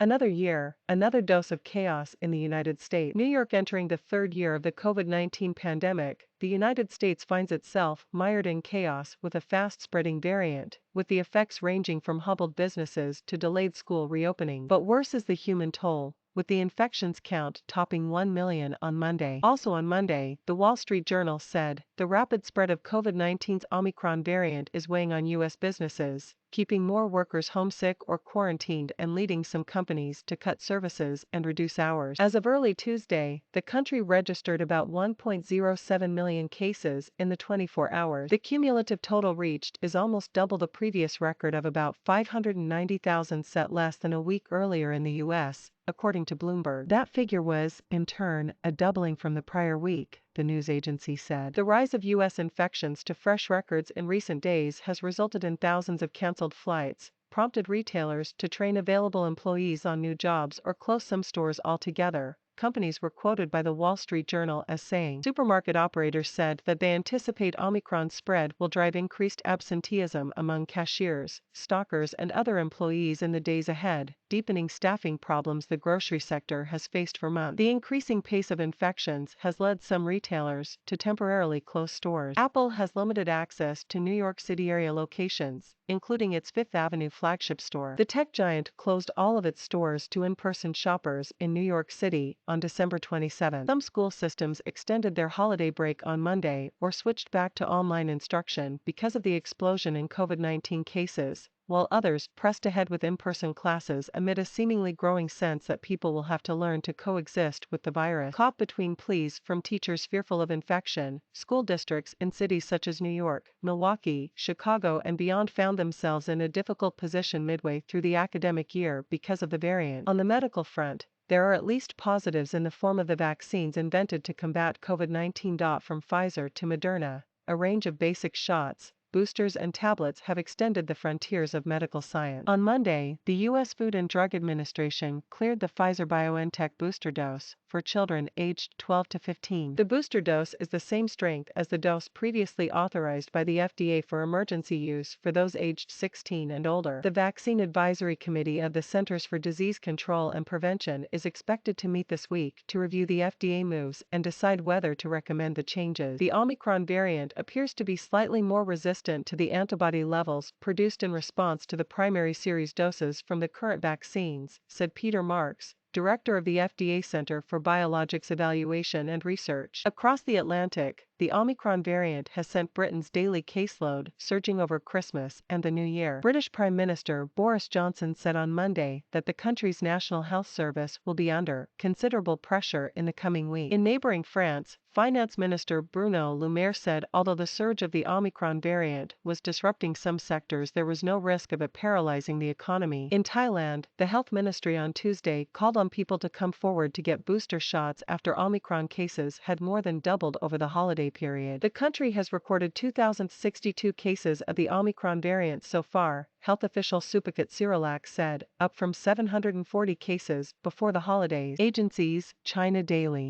Another year, another dose of chaos in the United States. New York entering the third year of the COVID-19 pandemic, the United States finds itself mired in chaos with a fast-spreading variant, with the effects ranging from hobbled businesses to delayed school reopening. But worse is the human toll, with the infections count topping 1 million on Monday. Also on Monday, the Wall Street Journal said, the rapid spread of COVID-19's Omicron variant is weighing on U.S. businesses, keeping more workers homesick or quarantined and leading some companies to cut services and reduce hours. As of early Tuesday, the country registered about 1.07 million cases in the 24 hours. The cumulative total reached is almost double the previous record of about 590,000 set less than a week earlier in the U.S., according to Bloomberg. That figure was, in turn, a doubling from the prior week, the news agency said. The rise of U.S. infections to fresh records in recent days has resulted in thousands of canceled flights, prompted retailers to train available employees on new jobs or close some stores altogether. Companies were quoted by the Wall Street Journal as saying. Supermarket operators said that they anticipate Omicron's spread will drive increased absenteeism among cashiers, stockers, and other employees in the days ahead, deepening staffing problems the grocery sector has faced for months. The increasing pace of infections has led some retailers to temporarily close stores. Apple has limited access to New York City area locations, including its Fifth Avenue flagship store. The tech giant closed all of its stores to in-person shoppers in New York City on December 27. Some school systems extended their holiday break on Monday or switched back to online instruction because of the explosion in COVID-19 cases, while others pressed ahead with in-person classes amid a seemingly growing sense that people will have to learn to coexist with the virus. Caught between pleas from teachers fearful of infection, school districts in cities such as New York, Milwaukee, Chicago, and beyond found themselves in a difficult position midway through the academic year because of the variant. On the medical front, there are at least positives in the form of the vaccines invented to combat COVID-19. From Pfizer to Moderna, a range of basic shots, boosters and tablets have extended the frontiers of medical science. On Monday, the U.S. Food and Drug Administration cleared the Pfizer-BioNTech booster dose for children aged 12 to 15. The booster dose is the same strength as the dose previously authorized by the FDA for emergency use for those aged 16 and older. The Vaccine Advisory Committee of the Centers for Disease Control and Prevention is expected to meet this week to review the FDA moves and decide whether to recommend the changes. The Omicron variant appears to be slightly more resistant to the antibody levels produced in response to the primary series doses from the current vaccines, said Peter Marks, director of the FDA Center for Biologics Evaluation and Research. Across the Atlantic, the Omicron variant has sent Britain's daily caseload surging over Christmas and the New Year. British Prime Minister Boris Johnson said on Monday that the country's National Health Service will be under considerable pressure in the coming week. In neighboring France, Finance Minister Bruno Le Maire said although the surge of the Omicron variant was disrupting some sectors, there was no risk of it paralyzing the economy. In Thailand, the health ministry on Tuesday called on people to come forward to get booster shots after Omicron cases had more than doubled over the holiday period. The country has recorded 2,062 cases of the Omicron variant so far, health official Supakat Siralak said, up from 740 cases before the holidays. Agencies, China Daily.